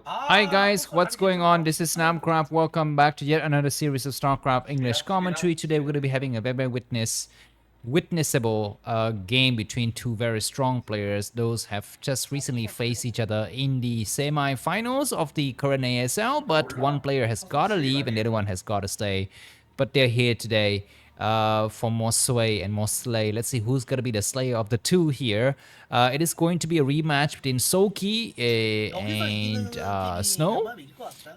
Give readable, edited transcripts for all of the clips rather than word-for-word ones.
Hi guys, what's going on? This is Namkraft. Welcome back to yet another series of Starcraft English commentary. Today we're going to be having a very witnessable game between two very strong players. Those have just recently faced each other in the semi-finals of the current ASL, but one player has got to leave and the other one has got to stay. But they're here today for more sway and more slay. Let's see who's going to be the slayer of the two here. It is going to be a rematch between Soulkey and Snow.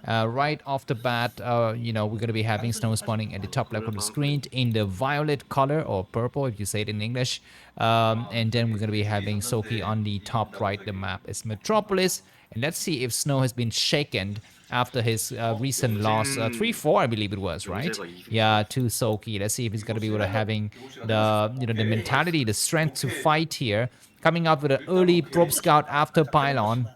Right off the bat, we're going to be having Snow spawning at the top left of the screen in the violet color, or purple if you say it in English. And then we're going to be having Soulkey on the top right. The map is Metropolis. And let's see if Snow has been shaken after his recent loss, 3-4, I believe it was, right? Yeah, to Soulkey. Let's see if he's going to be able to having the mentality, the strength to fight here. Coming up with an early probe scout after pylon.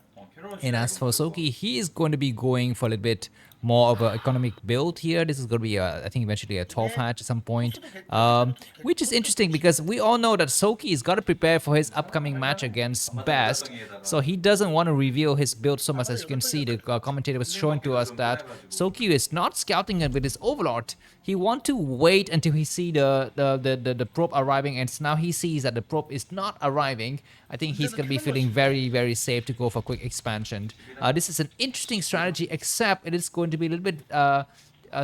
And as for Soulkey, he is going to be going for a little bit more of an economic build here. This is going to be, I think, eventually a 12 hatch at some point, which is interesting because we all know that Soulkey has got to prepare for his upcoming match against Best, so he doesn't want to reveal his build so much. As you can see, the commentator was showing to us that Soulkey is not scouting it with his Overlord. He wants to wait until he see the probe arriving, and now he sees that the probe is not arriving. I think he's going to be feeling very safe to go for quick expansion. This is an interesting strategy, except it is going to be a little bit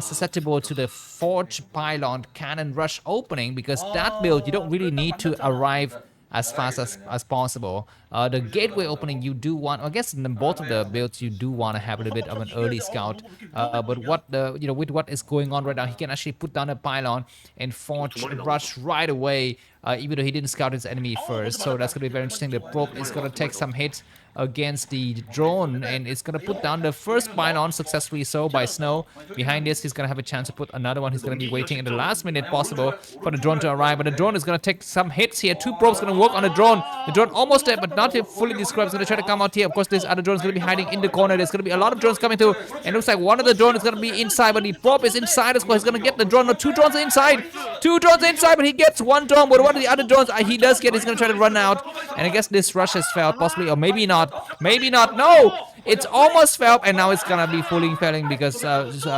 susceptible to the Forge Pylon Cannon Rush opening, because that build, you don't really need to arrive as fast as possible. The gateway opening, you do want, I guess in both of the builds, you do want to have a little bit of an early scout. But what with what is going on right now, he can actually put down a pylon and Forge Rush right away, even though he didn't scout his enemy first. So that's going to be very interesting. The probe is going to take some hits against the drone, and it's going to put down the first pylon successfully so by Snow. Behind this, he's going to have a chance to put another one. He's going to be waiting at the last minute possible for the drone to arrive, but the drone is going to take some hits here. Two probes going to work on the drone. The drone almost there, but not fully described. He's going to try to come out here. Of course, this other drone is going to be hiding in the corner. There's going to be a lot of drones coming through, and it looks like one of the drones is going to be inside, but the probe is inside as well. He's going to get the drone. No, two drones are inside. Two drones inside, but he gets one drone. But one of the other drones he does get, he's going to try to run out. And I guess this rush has failed, possibly, or maybe not. Maybe not. No, it's almost failed, and now it's gonna be fully failing because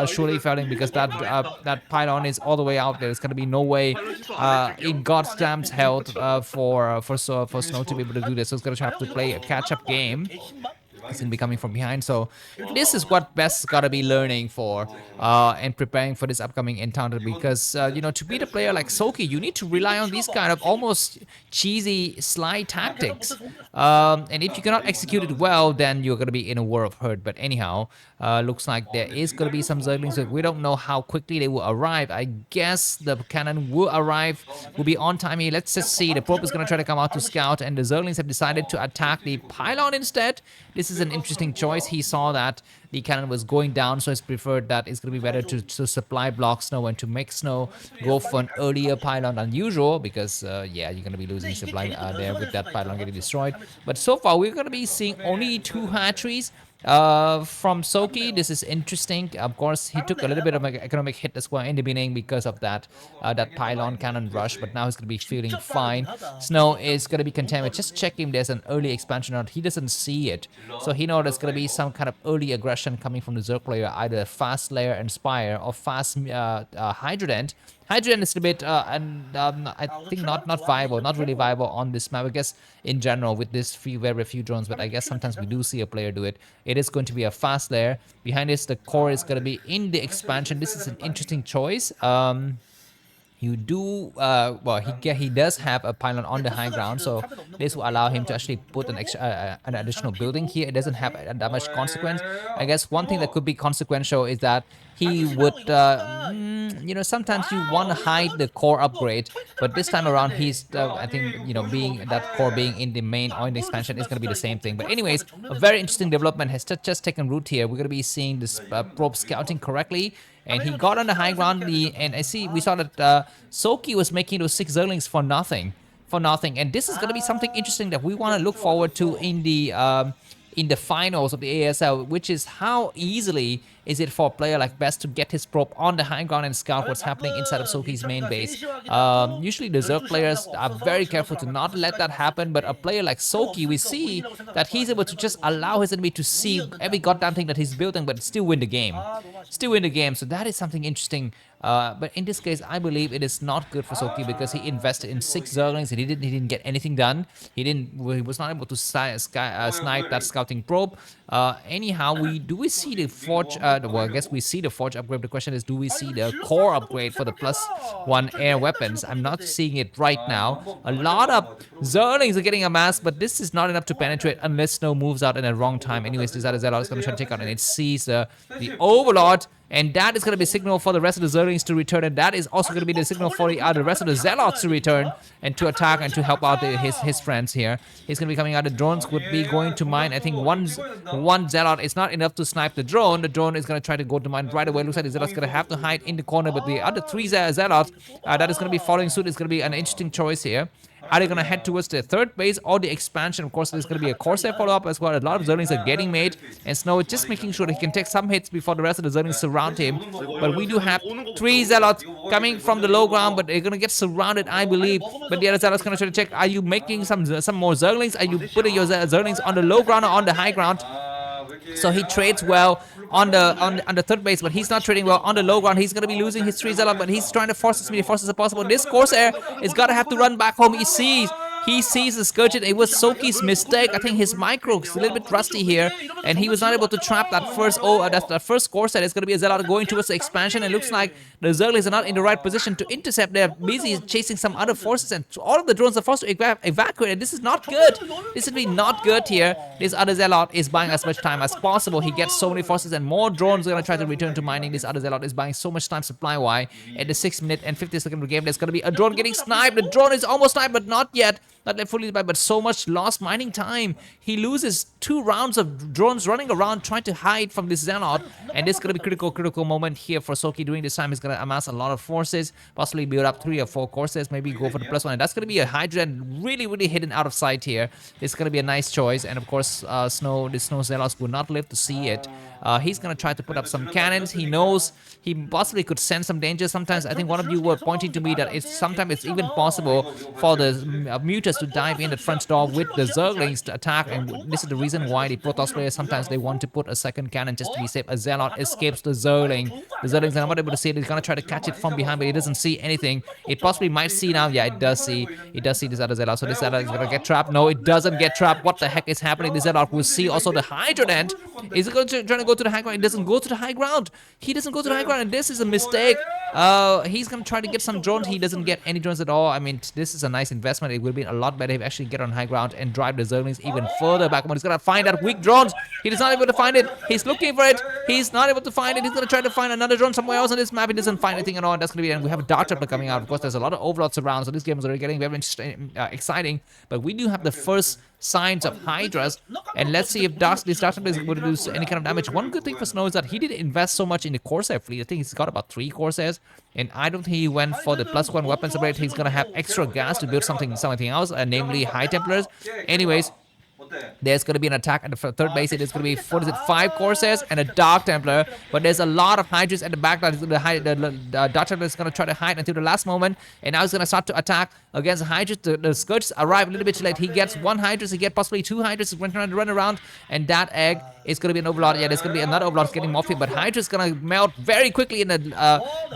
surely failing because that pylon is all the way out there. There's gonna be no way in God's damn health for Snow to be able to do this. So it's gonna have to play a catch-up game. He's going to be coming from behind. So this is what Best's got to be learning for and preparing for this upcoming encounter, because, to beat a player like Soulkey, you need to rely on these kind of almost cheesy slide tactics. And if you cannot execute it well, then you're going to be in a war of hurt. But anyhow, looks like there is going to be some Zerglings, but we don't know how quickly they will arrive. I guess the cannon will arrive, will be on time here. Let's just see. The probe is going to try to come out to scout, and the Zerglings have decided to attack the pylon instead. This is an interesting choice. He saw that the cannon was going down, so he's preferred that it's going to be better to supply block Snow and to make Snow go for an earlier pylon than usual, because yeah, you're going to be losing supply there with that pylon getting destroyed. But so far we're going to be seeing only two hatcheries from Soulkey. This is interesting. Of course, he took a little bit of an economic hit as well in the beginning because of that pylon cannon rush, but now he's going to be feeling fine. Snow is going to be content with just checking there's an early expansion out. He doesn't see it, so he knows there's going to be some kind of early aggression coming from the Zerg player, either fast Slayer and Spire or fast Hydra. Hydra is a bit, I think not viable, not really viable on this map. I guess in general with this very few drones, but I guess sometimes we do see a player do it. It is going to be a fast layer. Behind this, the core is going to be in the expansion. This is an interesting choice. You do, well, he does have a pylon on the high ground, so this will allow him to actually put an additional building here. It doesn't have that much consequence. I guess one thing that could be consequential is that he would, sometimes you want to hide the core upgrade, but this time around he's, I think, being that core being in the main or in the expansion is going to be the same thing. But anyways, a very interesting development has just taken root here. We're going to be seeing this probe scouting correctly. And he got on the high ground, and we saw that Soulkey was making those 6 Zerglings for nothing. And this is going to be something interesting that we want to look forward to in the in the finals of the ASL, which is how easily is it for a player like Best to get his probe on the high ground and scout what's happening inside of Soulkey's main base. Usually the Zerg players are very careful to not let that happen, but a player like Soulkey, we see that he's able to just allow his enemy to see every goddamn thing that he's building, but still win the game. Still win the game, so that is something interesting. But in this case, I believe it is not good for Soulkey because he invested in 6 Zerglings and he didn't get anything done. He was not able to snipe that scouting probe. Anyhow, we see the Forge, well, I guess we see the Forge upgrade. The question is, do we see the core upgrade for the +1 air weapons? I'm not seeing it right now. A lot of Zerglings are getting amassed, but this is not enough to penetrate unless Snow moves out in the wrong time. Anyways, this other Zelle is going to try to take out and it sees the Overlord. And that is going to be a signal for the rest of the Zerglings to return. And that is also going to be the signal for the rest of the Zealots to return and to attack and to help out his friends here. He's going to be coming out. The drones would be going to mine. I think one Zealot is not enough to snipe the drone. The drone is going to try to go to mine right away. Looks like the Zealot's going to have to hide in the corner. But the other 3 Zealots that is going to be following suit is going to be an interesting choice here. Are they going to head towards the third base or the expansion? Of course, there's going to be a Corsair follow-up as well. A lot of Zerglings are getting made. And Snow is just making sure that he can take some hits before the rest of the Zerglings surround him. But we do have 3 Zealots coming from the low ground, but they're going to get surrounded, I believe. But the other Zealot's going to try to check, are you making some more Zerglings? Are you putting your Zerglings on the low ground or on the high ground? So he trades well on the third base, but he's not trading well on the low ground. He's going to be losing his 3 Zealot, but he's trying to force as many forces as possible. This Corsair is going to have to run back home. He sees the Scourge. It was Soulkey's mistake. I think his micro is a little bit rusty here, and he was not able to trap that first that first Corsair. It's going to be a Zealot going towards the expansion. It looks like the Zerglings are not in the right position to intercept. They're busy chasing some other forces, and all of the drones are forced to evacuate. And this is not good. This would be not good here. This other Zealot is buying as much time as possible. He gets so many forces, and more drones are going to try to return to mining. This other Zealot is buying so much time supply-wise. At the 6-minute and 50-second of the game, there's going to be a drone getting sniped. The drone is almost sniped, but not yet. Not fully by, but so much lost mining time. He loses 2 rounds of drones running around trying to hide from this Zealot. And this is going to be critical moment here for Soulkey. During this time, he's going to amass a lot of forces, possibly build up 3 or 4 Corsairs, maybe go for the +1. And that's going to be a Hydra and really hidden out of sight here. It's going to be a nice choice. And of course, the Snow Zealots will not live to see it. He's going to try to put up some cannons. He knows he possibly could sense some danger. Sometimes, I think one of you were pointing to me that sometimes it's even possible for the Mutas to dive in the front door with the Zerglings to attack. And this is the reason why the Protoss players sometimes they want to put a second cannon just to be safe. A Zealot escapes the Zergling. The Zerglings are not able to see it. He's going to try to catch it from behind, but he doesn't see anything. It possibly might see now. Yeah, it does see. It does see this other Zealot. So this Zealot is going to get trapped. No, it doesn't get trapped. What the heck is happening? This Zealot will see also the Hydra end. Is it going to try to go to the high ground? It doesn't go to the high ground. He doesn't go to the high ground, and this is a mistake. He's going to try to get some drones. He doesn't get any drones at all. I mean, this is a nice investment. It would be a lot better if he actually get on high ground and drive the Zerglings even further back. But he's going to find that weak drones. He is not able to find it. He's looking for it. He's not able to find it. He's going to try to find another drone somewhere else on this map. He doesn't find anything at all. That's going to be, and we have a Dark Templar coming out. Of course, there's a lot of Overlords around, so this game is already getting very exciting. But we do have the first signs of Hydras, and let's see if this Dark Templar is going to do any kind of damage. One good thing for Snow is that he didn't invest so much in the Corsair fleet. I think he's got about 3 Corsairs, and I don't think he went for the +1 weapons upgrade. He's going to have extra gas to build something else, namely High Templars. Anyways, there's going to be an attack at the third base. It is going to be 5 Corsairs and a Dark Templar, but there's a lot of Hydras at the back. The Dark Templar is going to try to hide until the last moment, and now he's going to start to attack against the Hydras. The Scourges arrive a little bit too late. He gets 1 Hydras, he gets possibly 2 Hydras. He's going to run around, and that egg is going to be an Overlord. Yeah, there's going to be another Overlord getting morphed, but Hydra is going to melt very quickly, and the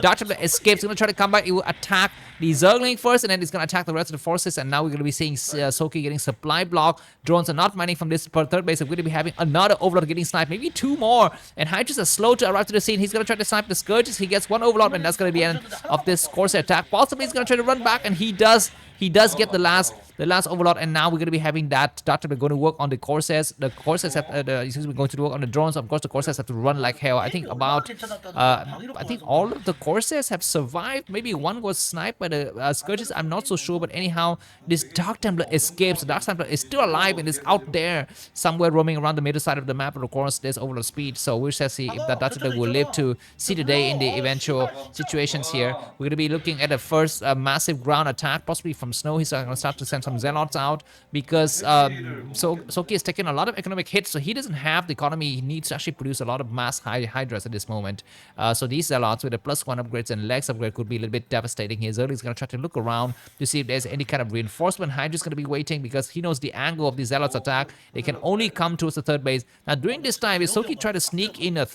Dark Templar escapes. He's going to try to come back. He will attack the Zergling first, and then he's going to attack the rest of the forces, and now we're going to be seeing Soulkey getting supply block. Drones are not mining from this third base. We're going to be having another Overlord getting sniped, maybe 2 more, and Hydras are slow to arrive to the scene. He's going to try to snipe the Scourges. He gets 1 Overlord, and that's going to be the end of this Corsair attack. Possibly he's going to try to run back, and he does get the last Overlord, and now we're going to be having that Dark Templar going to work on the Corsairs. The Corsairs have, going to work on the drones. Of course, the Corsairs have to run like hell. I think all of the Corsairs have survived. Maybe 1 was sniped by the Scourges. I'm not so sure, but anyhow, this Dark Templar escapes. The Dark Templar is still alive and is out there somewhere roaming around the middle side of the map. But of course, there's Overlord speed, so we shall see if that Dark Templar will live to see the day in the eventual situations here. We're going to be looking at the first massive ground attack, possibly from Snow. He's going to start to send some some Zealots out because so Soulkey is taking a lot of economic hits, so he doesn't have the economy he needs to actually produce a lot of mass Hydras at this moment. So these Zealots with the +1 upgrades and legs upgrade could be a little bit devastating here. Zerg is going to try to look around to see if there's any kind of reinforcement. Hydra's going to be waiting because he knows the angle of the Zealots attack. They can only come towards the third base. Now during this time, if Soulkey try to sneak in a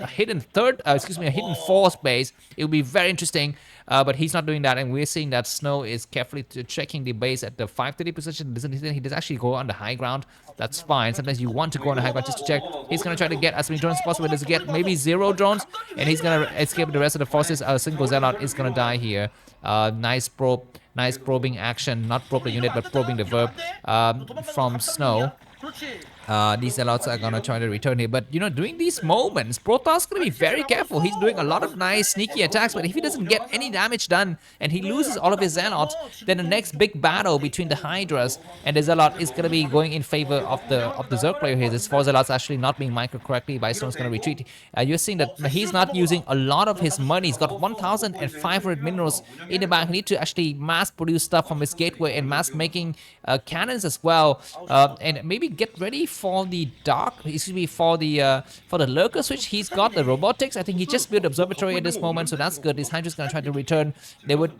hidden a hidden fourth base, it would be very interesting. But he's not doing that, and we're seeing that Snow is carefully checking the base at the 530 position. He does actually go on the high ground. That's fine. Sometimes you want to go on the high ground just to check. He's going to try to get as many drones as possible. Does he get maybe 0 drones? And he's going to escape the rest of the forces. A single Zealot is going to die here. Nice probing action. Not probe the unit, but probing the verb from Snow. These Zealots are gonna try to return here, but you know, during these moments, Protoss is gonna be very careful. He's doing a lot of nice sneaky attacks, but if he doesn't get any damage done and he loses all of his Zealots, then the next big battle between the Hydras and the Zealot is gonna be going in favor of the Zerg player here. This 4 Zealots actually not being micro correctly. Stone's gonna retreat. You're seeing that he's not using a lot of his money. He's got 1,500 minerals in the bank. He needs to actually mass produce stuff from his gateway and mass making cannons as well, and maybe get ready for the for the lurker switch. He's got the robotics. I think he just built observatory at this moment, so that's good. This Hydra's gonna try to return. They would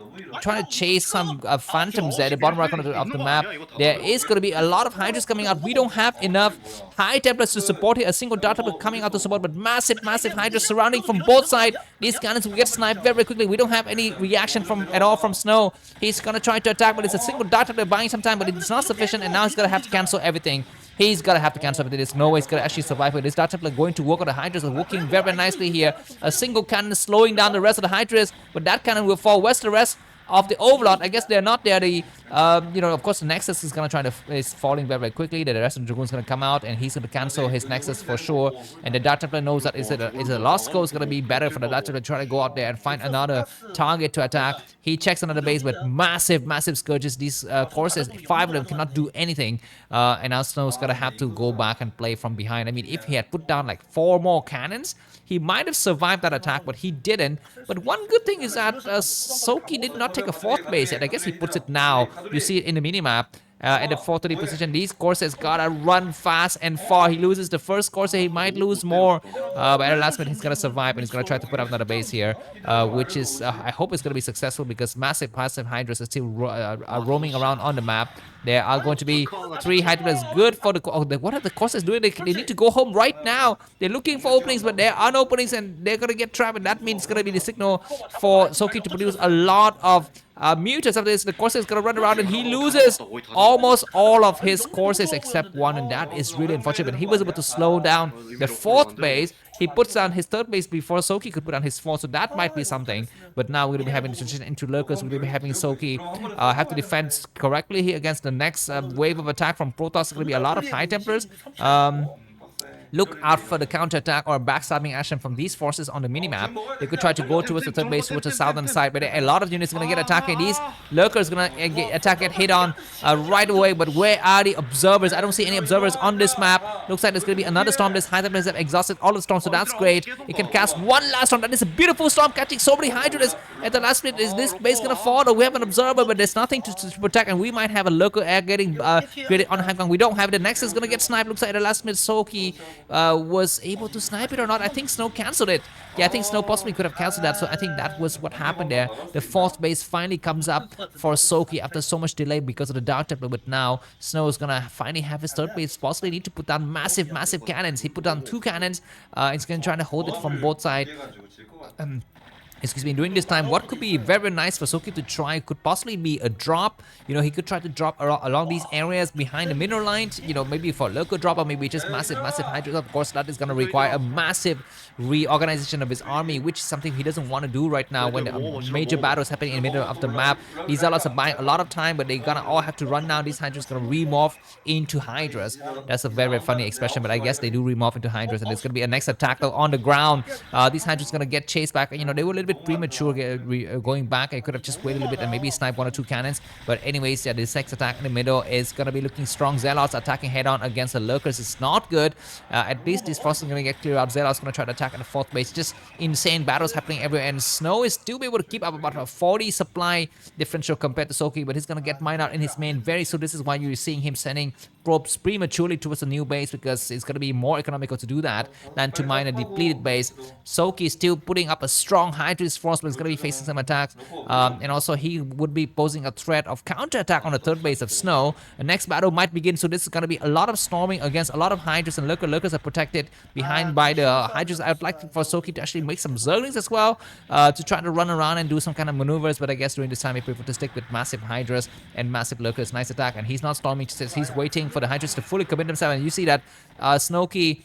try to chase some phantoms there, the bottom right corner of the map. There is gonna be a lot of Hydras coming out. We don't have enough High Templars to support here. A single Dark Templar coming out to support, but massive Hydras surrounding from both sides. These cannons will get sniped very quickly. We don't have any reaction at all from Snow. He's gonna try to attack, but it's a single Dark Templar buying some time, but it's not sufficient, and now he's gonna have to cancel everything. He's gonna have to cancel everything. There's no way he's gonna actually survive with this. Dark Templar going to work on the Hydras, working very nicely here. A single cannon slowing down the rest of the Hydras, but that cannon will fall west the rest of the Overlord. I guess they're not there. The of course the Nexus is falling very quickly. The rest of the Dragoon's gonna come out, and he's gonna cancel his Nexus for sure. And the Dark Templar knows that it's a lost cause. It's gonna be better for the Dark Templar to try to go out there and find another target to attack. He checks another base with massive scourges. These Corsairs, 5 of them cannot do anything. And now Snow's gonna have to go back and play from behind. I mean, if he had put down like 4 more cannons, he might have survived that attack, but he didn't. But one good thing is that Soulkey did not take a 4th base yet. I guess he puts it now. You see it in the minimap. At the 430 position, these Corsairs gotta run fast and far. He loses the first Corsair, he might lose more, but at the last minute he's gonna survive, and he's gonna try to put up another base here, which is I hope it's gonna be successful, because massive Hydras are still roaming around on the map. There are going to be 3 Hydras. Good for the what are the Corsairs doing? They need to go home right now. They're looking for openings, but there are no openings, and they're gonna get trapped, and that means it's gonna be the signal for Soulkey to produce a lot of mutants. After this, the Corsair is gonna run around, and he loses almost all of his Corsairs except 1, and that is really unfortunate. But he was able to slow down the 4th base. He puts down his 3rd base before Soulkey could put down his 4th, so that might be something. But now we're gonna be having the transition into lurkers. We're gonna be having Soulkey have to defend correctly here against the next wave of attack from Protoss. It's gonna be a lot of High Templars. Look out for the counterattack or backstabbing action from these forces on the minimap. They could try to go towards the 3rd base, towards the southern side, but a lot of units are going to get attacked. These lurkers are going to get hit on right away, but where are the observers? I don't see any observers on this map. Looks like there's going to be another storm. This High Templars have exhausted all the storms, so that's great. It can cast one last storm. That is a beautiful storm, catching so many Hydras. At the last minute, is this base going to fall? Or we have an observer, but there's nothing to protect, and we might have a lurker air getting created on high ground. We don't have it. The Nexus is going to get sniped. Looks like at the last minute, Soulkey was able to snipe it or not. I think Snow cancelled it. Yeah, I think Snow possibly could have cancelled that, so I think that was what happened there. The 4th base finally comes up for Soulkey after so much delay because of the Dark Templar, but now Snow is gonna finally have his 3rd base, possibly need to put down massive cannons. He put down 2 cannons. He's gonna try to hold it from both sides. Excuse me, during this time, what could be very nice for Soulkey to try could possibly be a drop. You know, he could try to drop along these areas behind the mineral lines, you know, maybe for a lurker drop, or maybe just massive Hydras. Of course, that is going to require a massive reorganization of his army, which is something he doesn't want to do right now when the major battle is happening in the middle of the map. These Zealots are buying a lot of time, but they're going to all have to run now. These Hydras are going to remorph into Hydras. That's a very funny expression, but I guess they do remorph into Hydras, and there's going to be a next attack on the ground. These Hydras are going to get chased back. You know, they were a little bit bit premature going back. I could have just waited a little bit and maybe sniped 1 or 2 cannons. But anyways, yeah, this next attack in the middle is going to be looking strong. Zealots attacking head-on against the Lurkers is not good. At least this Frost is going to get cleared out. Zealots going to try to attack at the 4th base. Just insane battles happening everywhere. And Snow is still able to keep up about a 40 supply differential compared to Soulkey. But he's going to get mined out in his main very soon. This is why you're seeing him sending probes prematurely towards a new base, because it's going to be more economical to do that than to mine a depleted base. Soulkey is still putting up a strong Hydra Frost, but he's going to be facing some attacks. And also he would be posing a threat of counter-attack on the 3rd base of Snow. The next battle might begin, so this is going to be a lot of storming against a lot of Hydras and Lurkers. Lurkers are protected behind by the Hydras. I would like for Soulkey to actually make some Zerglings as well, to try to run around and do some kind of maneuvers, but I guess during this time he prefer to stick with massive Hydras and massive Lurkers. Nice attack, and he's not storming, he's waiting for the Hydras to fully commit themselves, and you see that Soulkey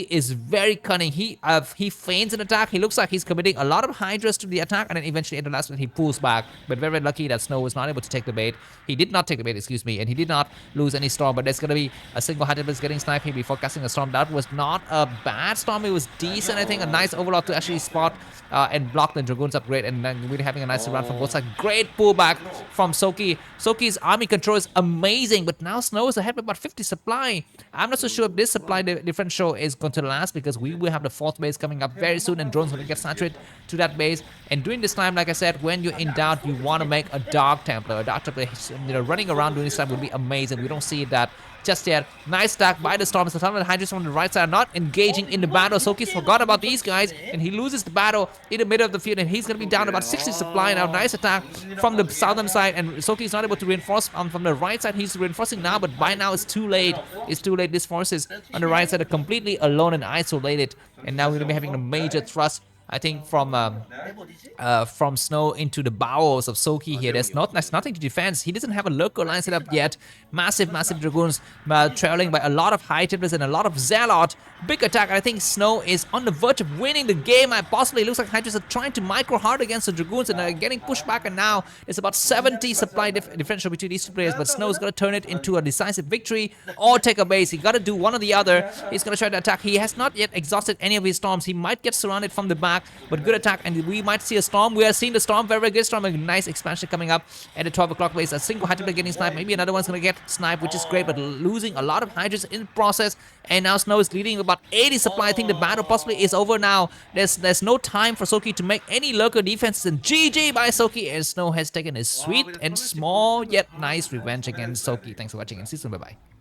is very cunning. He feigns an attack. He looks like he's committing a lot of Hydras to the attack, and then eventually at the last minute he pulls back. But very, very lucky that Snow was not able to take the bait. He did not take the bait, excuse me, and he did not lose any storm. But there's gonna be a single Hydra that's getting sniped here before casting a storm. That was not a bad storm. It was decent, I think. A nice overlord to actually spot and block the Dragoons upgrade, and then really having a nice run from both sides. Great pullback from Soulkey. Soulkey's army control is amazing, but now Snow is ahead by about 50 supply. I'm not so sure if this supply differential is going to last, because we will have the 4th base coming up very soon, and drones will get saturated to that base. And during this time, like I said, when you're in doubt, you want to make a Dark Templar. A Dark Templar, running around during this time would be amazing. We don't see that just yet. Nice attack by the Stormers. The Stormers and Hydras on the right side are not engaging in the battle. Soulkey's forgot about these guys, and he loses the battle in the middle of the field, and he's going to be down about 60 supply now. Nice attack from the southern side, and Soulkey's not able to reinforce from the right side. He's reinforcing now, but by now it's too late. It's too late. These forces on the right side are completely alone and isolated, and now we're going to be having a major thrust, I think, from Snow into the bowels of Soulkey here. There's nothing to defend. He doesn't have a Lurker line set up yet. Massive Dragoons trailing by a lot of High Templars and a lot of Zealot. Big attack. I think Snow is on the verge of winning the game. Possibly looks like Hydras are trying to micro hard against the Dragoons and are getting pushed back, and now it's about 70 supply differential between these two players, but Snow's going to turn it into a decisive victory or take a base. He got to do one or the other. He's going to try to attack. He has not yet exhausted any of his storms. He might get surrounded from the back, but good attack, and we might see a storm. We are seeing the storm, very, very good storm. A nice expansion coming up at the 12 o'clock place. A single Hydra getting sniped. Maybe another one's going to get sniped, which is great, but losing a lot of Hydras in the process. And now Snow is leading about 80 supply. I think the battle possibly is over now. There's no time for Soulkey to make any Lurker defenses, and GG by Soulkey, and Snow has taken a sweet and small yet nice revenge against Soulkey. Thanks for watching, and see you soon. Bye-bye.